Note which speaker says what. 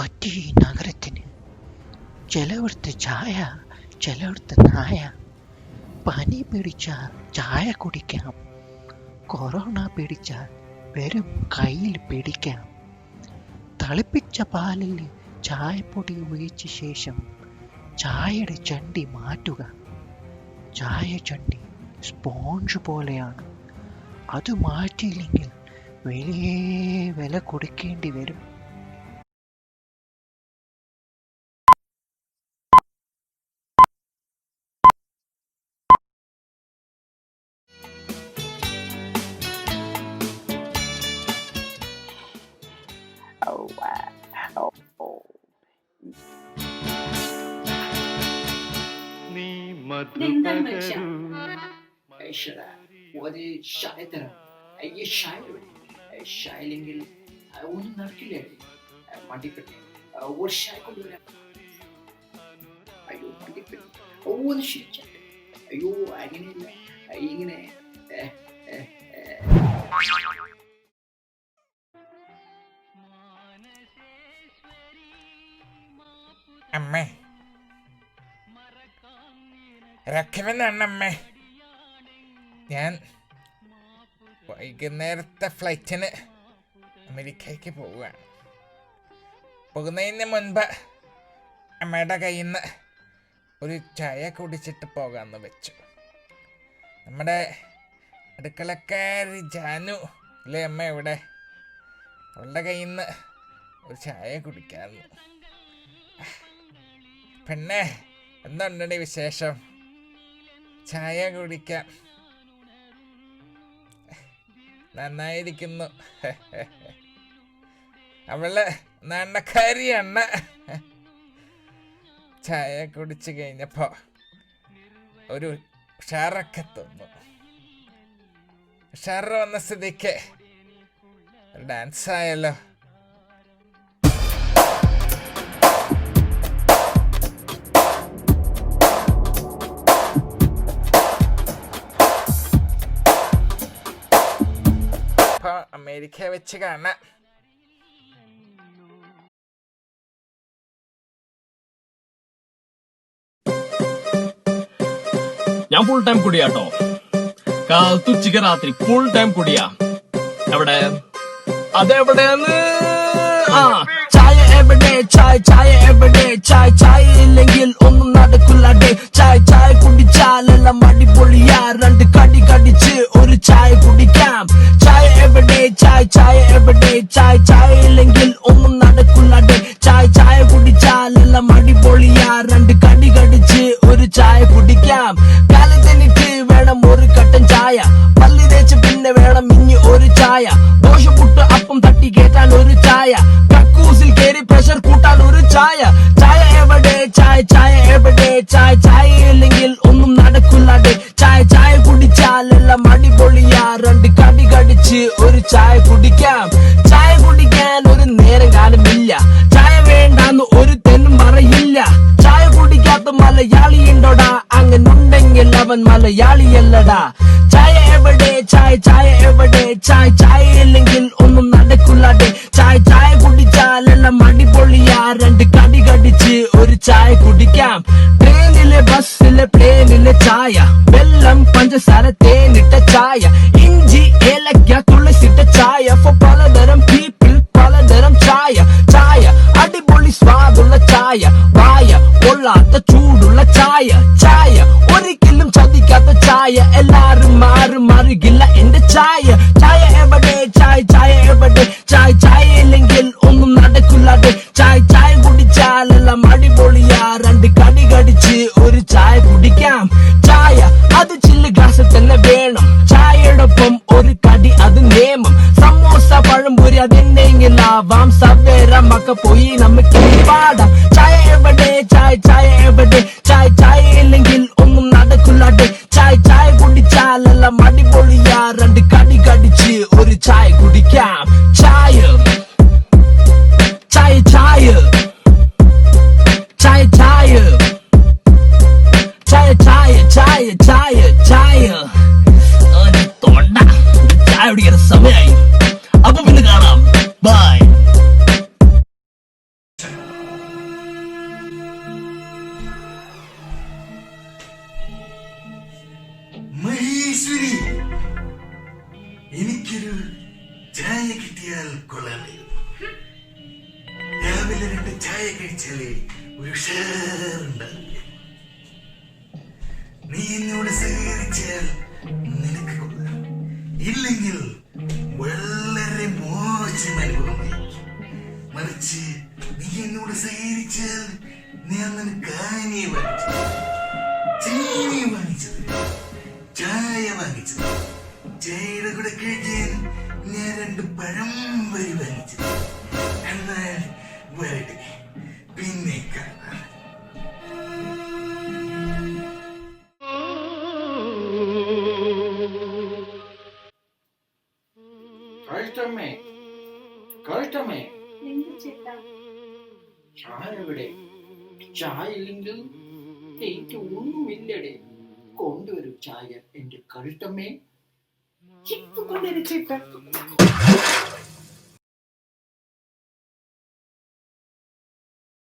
Speaker 1: പറ്റി ഈ നഗരത്തിന്? ചിലവിടുത്തെ ചായ, ചിലവിടുത്തെ നായ. പനി പിടിച്ചാൽ ചായ കുടിക്കാം, കൊറോണ പിടിച്ചാൽ വെറും കയ്യിൽ പിടിക്കാം. തിളപ്പിച്ച പാലിൽ ചായപ്പൊടി ഒഴിച്ച ശേഷം ചായയുടെ ചണ്ടി മാറ്റുക. ചായ ചണ്ടി സ്പോഞ്ച് പോലെയാണ്. അത് മാറ്റിയില്ലെങ്കിൽ വലിയ വില കൊടുക്കേണ്ടി വരും.
Speaker 2: ഒരു ഷായ തരാം. അയ്യ ഷായ ഷായില്ലെങ്കിൽ ഒന്നും നടക്കില്ലേ? മണ്ടിപ്പെട്ടി ഒരു ഷായ കൊണ്ടുവരാം. അയ്യോ മണ്ടിപ്പെട്ടി ഒന്ന് ശരിച്ച. അയ്യോ അങ്ങനെയില്ല, ഇങ്ങനെ
Speaker 3: അമ്മേ, രഘുവനാണ് അമ്മേ. ഞാൻ വൈകുന്നേരത്തെ ഫ്ലൈറ്റിന് അമേരിക്കയ്ക്ക് പോവുകയാണ്. പോകുന്നതിന് മുൻപ് അമ്മയുടെ കയ്യിൽ നിന്ന് ഒരു ചായ കുടിച്ചിട്ട് പോകാമെന്ന് വെച്ചു. നമ്മുടെ അടുക്കളക്കാരി ജാനു അല്ലേ അമ്മ ഇവിടെ? അവളുടെ കയ്യിൽ നിന്ന് ഒരു ചായ കുടിക്കാമെന്ന്. പെണ്ണേ, എന്തുണ്ടടി വിശേഷം? ചായ കുടിക്കാം. നന്നായിരിക്കുന്നു. അവള് നാണക്കാരിയാണ്. ചായ കുടിച്ചു കഴിഞ്ഞപ്പോ ഒരു ഉഷാറൊക്കെ തോന്നു. ഉഷാറ് വന്ന സ്ഥിതിക്ക് ഡാൻസ് ആയല്ലോ. അമേരിക്ക വെച്ച് കാണാം.
Speaker 4: ഞാൻ ഫുൾ ടൈം കുടിയാട്ടോ. കാലത്ത് ഉച്ചയ്ക്ക് രാത്രി ഫുൾ ടൈം കുടിയാ. എവിടെ? അതെവിടെയാന്ന്? ചായ എവിടെ? ചായ എവിടെ? ചായ ഇല്ലെങ്കിൽ ഒന്നും നടക്കില്ല. ചായ കുടിച്ചാലെല്ലാം അടിപൊളിയാ. രണ്ട് കടി കടിച്ച് ഒരു ചായ കുടിക്കാം. ചായ എവിടെ? ചായ എവിടെ? ചായ ഇല്ലെങ്കിൽ ഒന്നും നടക്കില്ല. ചായ കുടിച്ചാലെല്ലാം അടിപൊളിയാ. രണ്ട് കടി കടിച്ച് ഒരു ചായ കുടിക്കാം. കാലത്തെനിക്ക് വേണം ഒരു കട്ടൻ ചായ. പല്ലി തേച്ച് പിന്നെ വേണം ഇനി ഒരു ചായ. ദോശ പുട്ട് അപ്പം തട്ടി കേട്ടാൻ ഒരു ചായ. കക്കൂസിൽ കേറി പ്രഷർ കൂട്ടാൻ ഒരു ചായ. ചായ എവിടെ? ചായ എവിടെ? ചായ ഇല്ലെങ്കിൽ ഒന്നും നടക്കില്ല. ചായ കുടിച്ചാലെല്ലാം അടിപൊളിയാ. രണ്ട് കടി കടിച്ച് ഒരു ചായ കുടിക്കാം. ചായ കുടിക്കാൻ ഒരു നേരം കാലമില്ല. ചായ വേണ്ടാന്ന് ഒരു തെന്നും പറയില്ല. ചായ കുടിക്കാത്ത മലയാളി ഉണ്ടോടാ? അങ്ങനുണ്ടെങ്കിൽ അവൻ മലയാളിയല്ലടാ. ചായ എവിടെ? ചായ എവിടെ? ചായ ഇല്ലെങ്കിൽ ഒന്നും നടക്കില്ല. ചായ കുടിച്ചാലെല്ലാം അടിപൊളിയാ. രണ്ട് കടി കടിച്ച് ഒരു ചായ കുടിക്കാം. ട്രെയിനിലെ ബസ്സിലെ പ്ലെയിനിലെ ചായ. വെള്ളം പഞ്ചസാര തേനിട്ട ചായ. ഇഞ്ചി ഏലക്ക തുളസിട്ട ചായ. പലതരം പീപ്പിൾ പലതരം ചായ. അടിപൊളി സ്വാദുള്ള ചായ. വായ പൊള്ളാത്ത ചൂടുള്ള ചായ. ഒരിക്കലും ചതിക്കാത്ത ചായ. എല്ലാരും മാറില്ല എന്റെ ചായ. ചായ എവിടെ? ചായ എവിടെ? ചായ ഇല്ലെങ്കിൽ ഒന്നും നടക്കില്ല. ചായ കുടിച്ചാലെല്ലാം അടിപൊളിയാ. രണ്ട് കടി കടിച്ച് ഒരു ചായ കുടിക്കാം. ചായ അത് ചില്ല് ഗ്ലാസ്സിൽ തന്നെ വേണം. ചായയോടൊപ്പം ഒരു കടി അത് നിയമം. സമോസ പഴംപൊരി അതെന്നെങ്കിൽ ആവാം. സവേര മക്ക പോയി നമുക്ക് പാടാം. ചായ എവിടെ? ചായ എവിടെ? ചായ ഇല്ലെങ്കിൽ ഒന്നും നടക്കില്ല. ചായ കുടിച്ചാലെല്ലാം അടിപൊളിയാ. രണ്ട് കടി കടിച്ച് ഒരു ചായ കുടിക്കാം. ചായ തൊണ്ട ചായ കുടിക്കുന്ന സമയമായി. അപ്പൊ പിന്നെ കാണാം. ബൈ.
Speaker 5: കൊള്ളാമായിരുന്നു. രാവിലെ 2 ചായ കഴിച്ചാലേ ഒരു ഉഷാറുണ്ടാവില്ല. നീ എന്നോട് സഹകരിച്ചാൽ നിനക്ക് കൊള്ളാം, ഇല്ലെങ്കിൽ വളരെ മോശം അനുഭവമായിരിക്കും. മറിച്ച് നീ എന്നോട് സഹകരിച്ചാൽ ഞാൻ നിനക്ക് ആനയെ വാങ്ങിച്ചത്, ചീനി വാങ്ങിച്ചത്, ചായ വാങ്ങിച്ചത്, ചായയുടെ കൂടെ കഴിക്കാൻ ഞാൻ 2 പഴം വരി വാങ്ങിച്ചത്. എന്നാൽ വരട്ടെ, പിന്നെ കാണാം.
Speaker 2: കഴുത്തമ്മേ, കഴുത്തമ്മേ,
Speaker 6: എന്ത് ചേട്ടാ?
Speaker 2: ചായ എവിടെ? ചായ ഇല്ലെങ്കിൽ എനിക്ക് ഒന്നുമില്ലടേ. കൊണ്ടുവരൂ ചായ എന്റെ കഴുത്തമ്മേ.
Speaker 6: ഇപ്പൊ കൊണ്ടുവരും ചേട്ടാ.